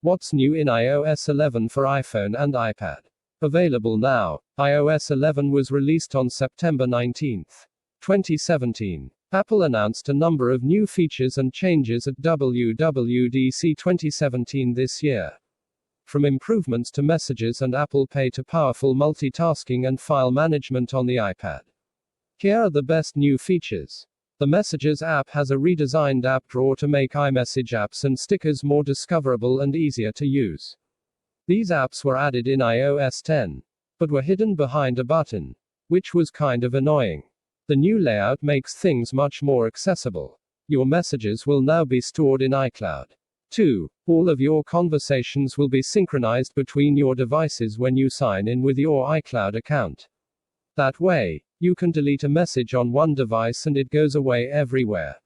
What's new in iOS 11 for iPhone and iPad? Available now. iOS 11 was released on September 19, 2017. Apple announced a number of new features and changes at WWDC 2017 this year. From improvements to messages and Apple Pay to powerful multitasking and file management on the iPad. Here are the best new features. The Messages app has a redesigned app drawer to make iMessage apps and stickers more discoverable and easier to use. These apps were added in iOS 10, but were hidden behind a button, which was kind of annoying. The new layout makes things much more accessible. Your messages will now be stored in iCloud. 2. All of your conversations will be synchronized between your devices when you sign in with your iCloud account. That way, you can delete a message on one device and it goes away everywhere.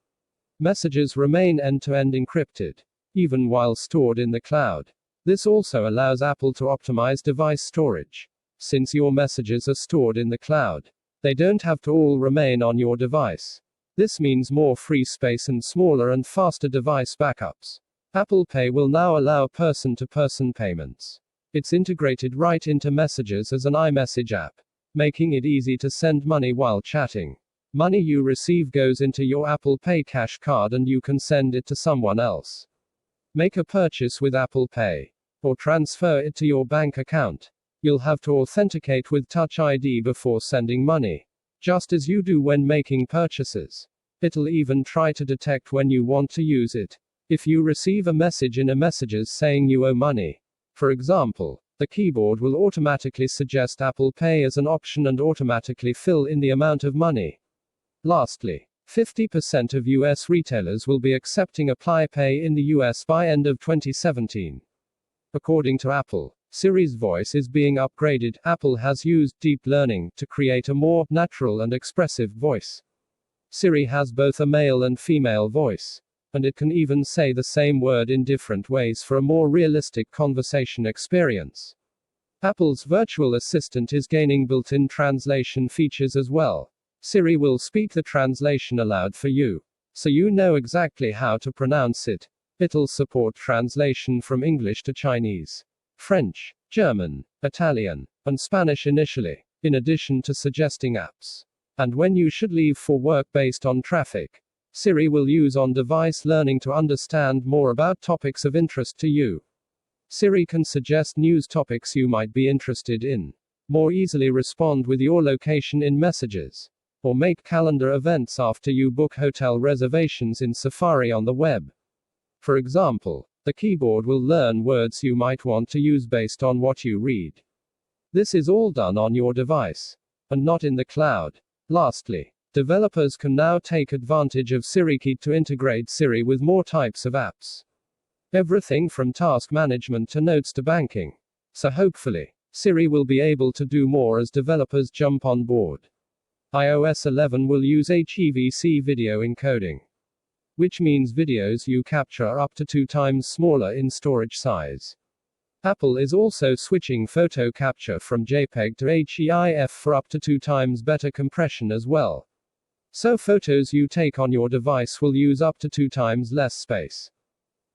Messages remain end-to-end encrypted, even while stored in the cloud. This also allows Apple to optimize device storage. Since your messages are stored in the cloud, they don't have to all remain on your device. This means more free space and smaller and faster device backups. Apple Pay will now allow person-to-person payments. It's integrated right into Messages as an iMessage app, making it easy to send money while chatting. Money you receive goes into your Apple Pay cash card and you can send it to someone else. Make a purchase with Apple Pay, or transfer it to your bank account. You'll have to authenticate with Touch ID before sending money, just as you do when making purchases. It'll even try to detect when you want to use it. If you receive a message in a Messages saying you owe money, for example, the keyboard will automatically suggest Apple Pay as an option and automatically fill in the amount of money. Lastly, 50% of US retailers will be accepting Apple Pay in the US by end of 2017. According to Apple, Siri's voice is being upgraded. Apple has used deep learning to create a more natural and expressive voice. Siri has both a male and female voice, and it can even say the same word in different ways for a more realistic conversation experience. Apple's virtual assistant is gaining built-in translation features as well. Siri will speak the translation aloud for you, so you know exactly how to pronounce it. It'll support translation from English to Chinese, French, German, Italian, and Spanish initially, in addition to suggesting apps. And when you should leave for work based on traffic, Siri will use on-device learning to understand more about topics of interest to you. Siri can suggest news topics you might be interested in, more easily respond with your location in Messages, or make calendar events after you book hotel reservations in Safari on the web. For example, the keyboard will learn words you might want to use based on what you read. This is all done on your device, and not in the cloud. Lastly, developers can now take advantage of SiriKey to integrate Siri with more types of apps. Everything from task management to notes to banking. So hopefully, Siri will be able to do more as developers jump on board. iOS 11 will use HEVC video encoding, which means videos you capture are up to 2 times smaller in storage size. Apple is also switching photo capture from JPEG to HEIF for up to 2 times better compression as well. So photos you take on your device will use up to 2 times less space.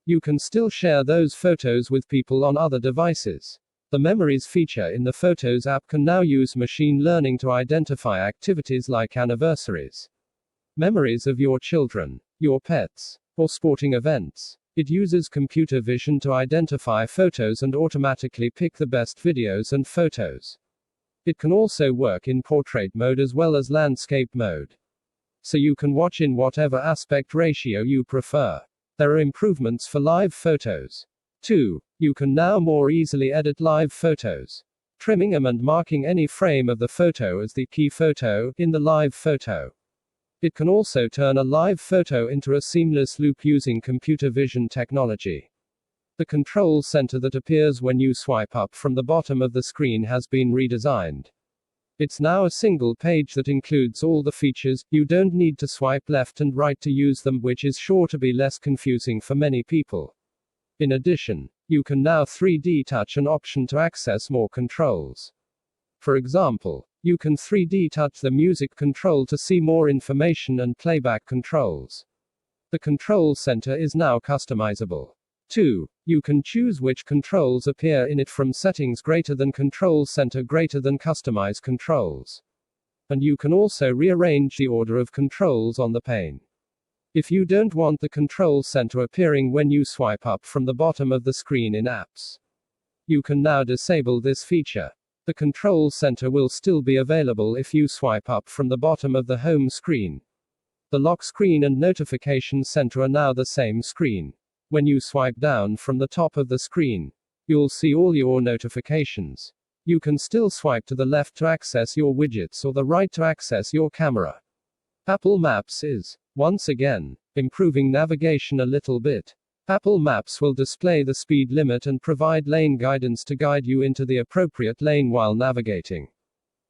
You can still share those photos with people on other devices. The Memories feature in the Photos app can now use machine learning to identify activities like anniversaries, memories of your children, your pets, or sporting events. It uses computer vision to identify photos and automatically pick the best videos and photos. It can also work in portrait mode as well as landscape mode, so you can watch in whatever aspect ratio you prefer. There are improvements for live photos. 2. You can now more easily edit live photos, trimming them and marking any frame of the photo as the key photo in the live photo. It can also turn a live photo into a seamless loop using computer vision technology. The control center that appears when you swipe up from the bottom of the screen has been redesigned. It's now a single page that includes all the features. You don't need to swipe left and right to use them, which is sure to be less confusing for many people. In addition, you can now 3D touch an option to access more controls. For example, you can 3D touch the music control to see more information and playback controls. The control center is now customizable. 2. You can choose which controls appear in it from settings greater than control center greater than customize controls. And you can also rearrange the order of controls on the pane. If you don't want the control center appearing when you swipe up from the bottom of the screen in apps, you can now disable this feature. The control center will still be available if you swipe up from the bottom of the home screen. The lock screen and notification center are now the same screen. When you swipe down from the top of the screen, you'll see all your notifications. You can still swipe to the left to access your widgets or the right to access your camera. Apple Maps is, once again, improving navigation a little bit. Apple Maps will display the speed limit and provide lane guidance to guide you into the appropriate lane while navigating.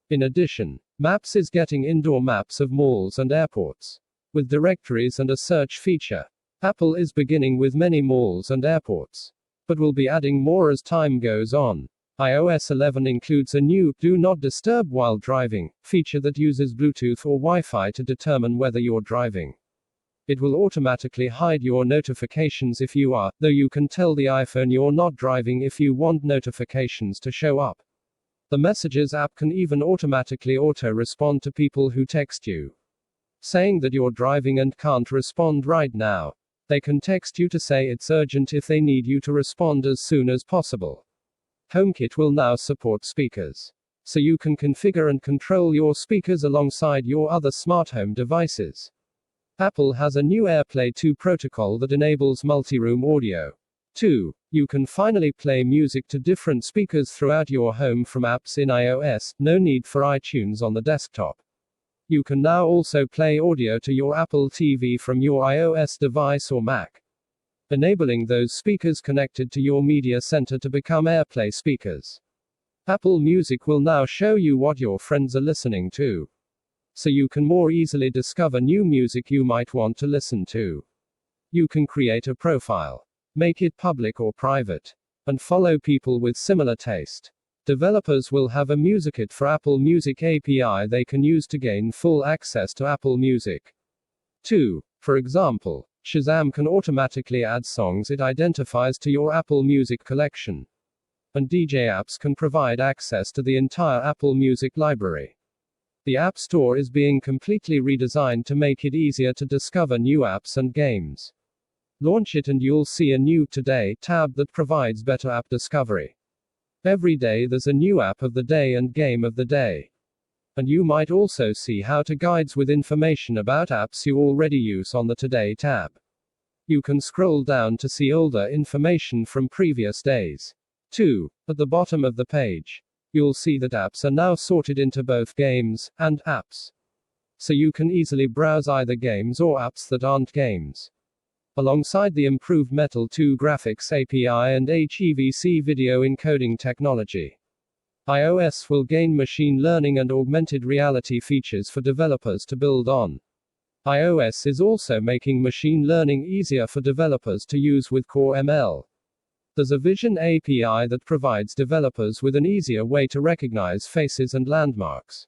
In addition, Maps is getting indoor maps of malls and airports. With directories and a search feature, Apple is beginning with many malls and airports, but will be adding more as time goes on. iOS 11 includes a new Do Not Disturb While Driving feature that uses Bluetooth or Wi-Fi to determine whether you're driving. It will automatically hide your notifications if you are, though you can tell the iPhone you're not driving if you want notifications to show up. The Messages app can even automatically auto-respond to people who text you, saying that you're driving and can't respond right now. They can text you to say it's urgent if they need you to respond as soon as possible. HomeKit will now support speakers, so you can configure and control your speakers alongside your other smart home devices. Apple has a new AirPlay 2 protocol that enables multi-room audio. 2. You can finally play music to different speakers throughout your home from apps in iOS, no need for iTunes on the desktop. You can now also play audio to your Apple TV from your iOS device or Mac, enabling those speakers connected to your media center to become AirPlay speakers. Apple Music will now show you what your friends are listening to, so you can more easily discover new music you might want to listen to. You can create a profile, make it public or private, and follow people with similar taste. Developers will have a MusicKit for Apple Music API they can use to gain full access to Apple Music. 2. For example, Shazam can automatically add songs it identifies to your Apple Music collection. And DJ apps can provide access to the entire Apple Music library. The App Store is being completely redesigned to make it easier to discover new apps and games. Launch it and you'll see a new Today tab that provides better app discovery. Every day there's a new app of the day and game of the day. And you might also see how-to guides with information about apps you already use on the Today tab. You can scroll down to see older information from previous days. 2. At the bottom of the page, you'll see that apps are now sorted into both games and apps, so you can easily browse either games or apps that aren't games. Alongside the improved Metal 2 graphics API and HEVC video encoding technology, iOS will gain machine learning and augmented reality features for developers to build on. iOS is also making machine learning easier for developers to use with Core ML. There's a Vision API that provides developers with an easier way to recognize faces and landmarks.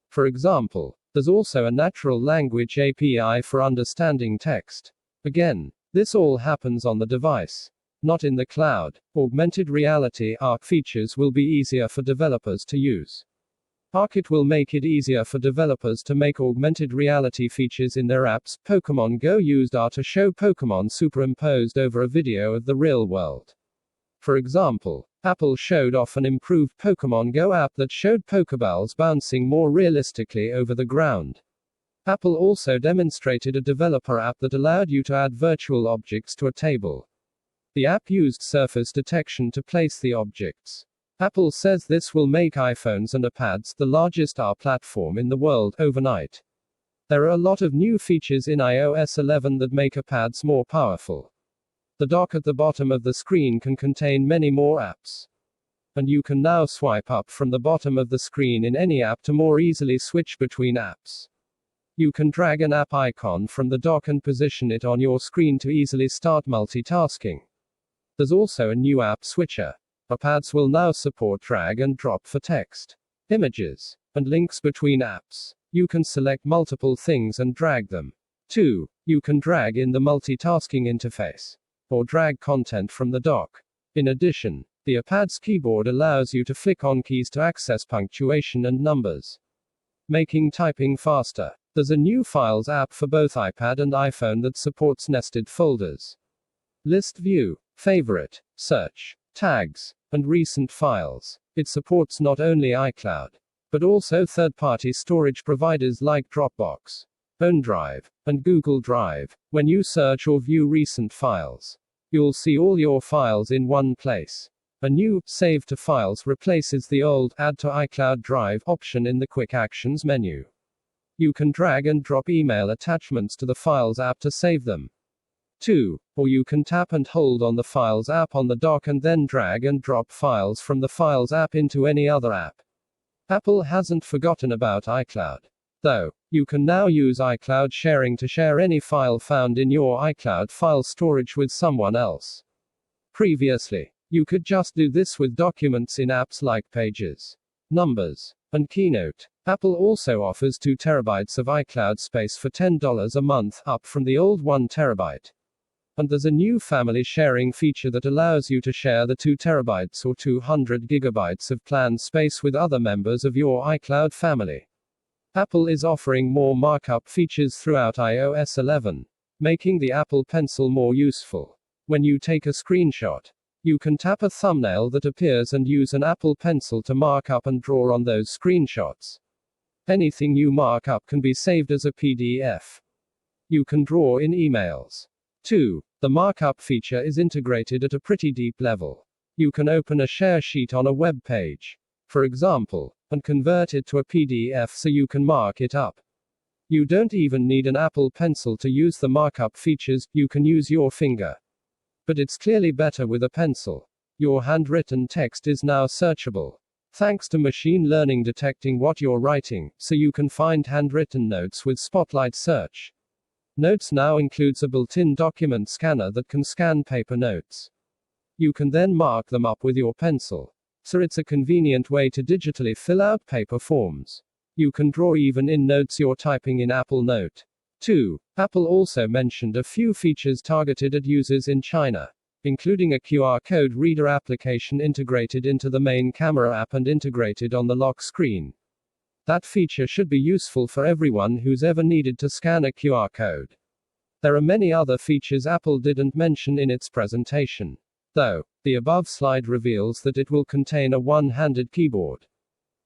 For example, there's also a natural language API for understanding text. Again, this all happens on the device, not in the cloud. Augmented reality ARC features will be easier for developers to use. ARC will make it easier for developers to make augmented reality features in their apps. Pokemon Go used AR to show Pokemon superimposed over a video of the real world. For example, Apple showed off an improved Pokemon Go app that showed Pokeballs bouncing more realistically over the ground. Apple also demonstrated a developer app that allowed you to add virtual objects to a table. The app used surface detection to place the objects. Apple says this will make iPhones and iPads the largest AR platform in the world overnight. There are a lot of new features in iOS 11 that make iPads more powerful. The dock at the bottom of the screen can contain many more apps. And you can now swipe up from the bottom of the screen in any app to more easily switch between apps. You can drag an app icon from the dock and position it on your screen to easily start multitasking. There's also a new app switcher. iPads will now support drag and drop for text, images, and links between apps. You can select multiple things and drag them. 2. You can drag in the multitasking interface. or drag content from the dock. In addition, the iPad's keyboard allows you to flick on keys to access punctuation and numbers, making typing faster. There's a new Files app for both iPad and iPhone that supports nested folders, list view, favorite, search, tags, and recent files. It supports not only iCloud, but also third-party storage providers like Dropbox, OneDrive, and Google Drive. When you search or view recent files, you'll see all your files in one place. A new Save to Files replaces the old Add to iCloud Drive option in the Quick Actions menu. You can drag and drop email attachments to the Files app to save them. 2. Or you can tap and hold on the Files app on the dock and then drag and drop files from the Files app into any other app. Apple hasn't forgotten about iCloud, though. You can now use iCloud sharing to share any file found in your iCloud file storage with someone else. Previously, you could just do this with documents in apps like Pages, Numbers, and Keynote. Apple also offers 2 terabytes of iCloud space for $10 a month, up from the old 1 terabyte. And there's a new family sharing feature that allows you to share the 2 terabytes or 200 gigabytes of planned space with other members of your iCloud family. Apple is offering more markup features throughout iOS 11, making the Apple Pencil more useful. When you take a screenshot, you can tap a thumbnail that appears and use an Apple Pencil to mark up and draw on those screenshots. Anything you mark up can be saved as a PDF. You can draw in emails. 2. The markup feature is integrated at a pretty deep level. You can open a share sheet on a web page, for example, and convert it to a PDF so you can mark it up. You don't even need an Apple Pencil to use the markup features, you can use your finger. But it's clearly better with a pencil. Your handwritten text is now searchable, thanks to machine learning detecting what you're writing, so you can find handwritten notes with Spotlight search. Notes now includes a built-in document scanner that can scan paper notes. You can then mark them up with your pencil. So it's a convenient way to digitally fill out paper forms. You can draw even in notes you're typing in Apple Note. 2. Apple also mentioned a few features targeted at users in China, including a QR code reader application integrated into the main camera app and integrated on the lock screen. That feature should be useful for everyone who's ever needed to scan a QR code. There are many other features Apple didn't mention in its presentation, though. The above slide reveals that it will contain a one-handed keyboard,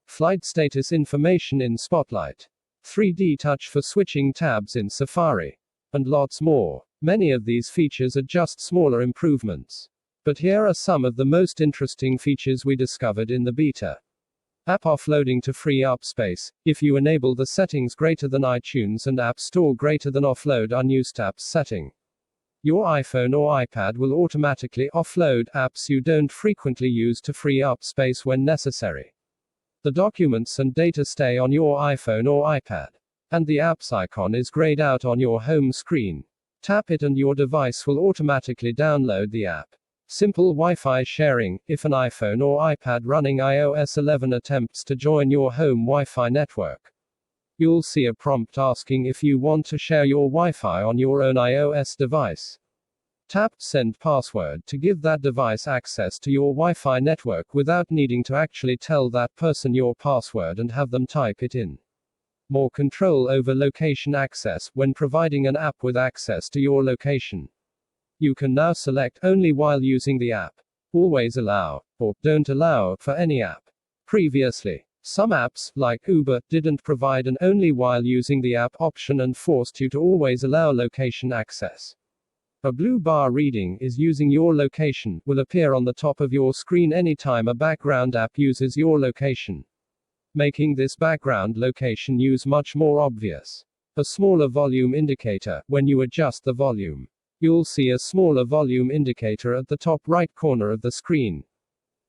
flight status information in Spotlight, 3D touch for switching tabs in Safari, and lots more. Many of these features are just smaller improvements. But here are some of the most interesting features we discovered in the beta. App offloading to free up space. If you enable the settings greater than iTunes and App Store greater than offload unused apps setting, your iPhone or iPad will automatically offload apps you don't frequently use to free up space when necessary. The documents and data stay on your iPhone or iPad, and the apps icon is grayed out on your home screen. Tap it and your device will automatically download the app. Simple Wi-Fi sharing. If an iPhone or iPad running iOS 11 attempts to join your home Wi-Fi network, you'll see a prompt asking if you want to share your Wi-Fi on your own iOS device. Tap Send Password to give that device access to your Wi-Fi network without needing to actually tell that person your password and have them type it in. More control over location access. When providing an app with access to your location, you can now select Only while using the app, Always allow, or Don't allow for any app. Previously, some apps, like Uber, didn't provide an Only while using the app option and forced you to always allow location access. A blue bar reading is using your location will appear on the top of your screen anytime a background app uses your location, making this background location use much more obvious. A smaller volume indicator. When you adjust the volume, you'll see a smaller volume indicator at the top right corner of the screen.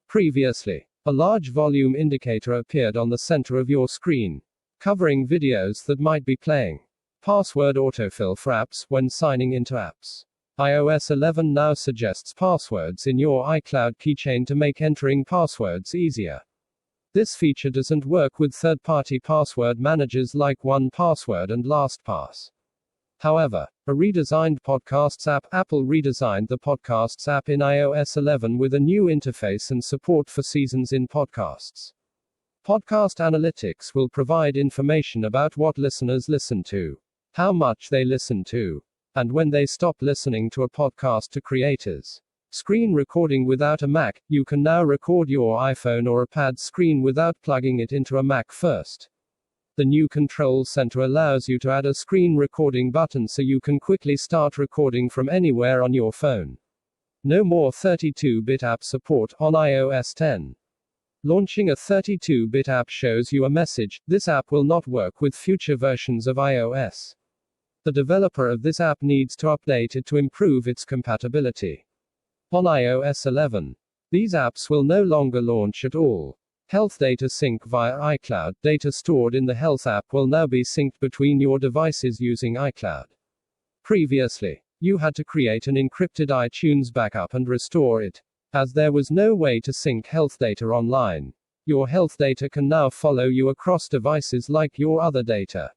Previously, a large volume indicator appeared on the center of your screen, covering videos that might be playing. Password autofill for apps. When signing into apps, iOS 11 now suggests passwords in your iCloud keychain to make entering passwords easier. This feature doesn't work with third-party password managers like 1Password and LastPass. However, a redesigned Podcasts app. Apple redesigned the Podcasts app in iOS 11 with a new interface and support for seasons in podcasts. Podcast analytics will provide information about what listeners listen to, how much they listen to, and when they stop listening to a podcast. To creators. Screen recording without a Mac. You can now record your iPhone or iPad screen without plugging it into a Mac first. The new control center allows you to add a screen recording button so you can quickly start recording from anywhere on your phone. No more 32-bit app support on iOS 10. Launching a 32-bit app shows you a message: this app will not work with future versions of iOS. The developer of this app needs to update it to improve its compatibility. On iOS 11, these apps will no longer launch at all. Health data sync via iCloud. Data stored in the Health app will now be synced between your devices using iCloud. Previously, you had to create an encrypted iTunes backup and restore it. As there was no way to sync health data online, your health data can now follow you across devices like your other data.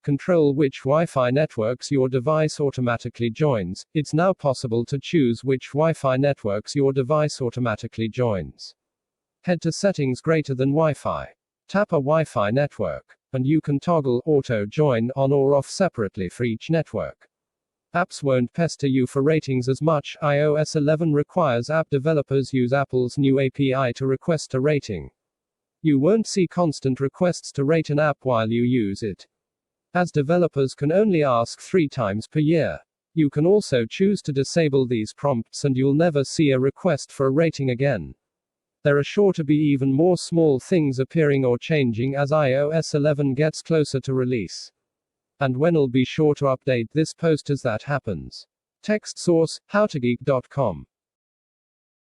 Control which Wi-Fi networks your device automatically joins. It's now possible to choose which Wi-Fi networks your device automatically joins. Head to Settings greater than Wi-Fi. Tap a Wi-Fi network, and you can toggle Auto Join on or off separately for each network. Apps won't pester you for ratings as much. iOS 11 requires app developers use Apple's new API to request a rating. You won't see constant requests to rate an app while you use it, as developers can only ask 3 times per year. You can also choose to disable these prompts and you'll never see a request for a rating again. There are sure to be even more small things appearing or changing as iOS 11 gets closer to release. And we'll be sure to update this post as that happens. Text source: howtogeek.com.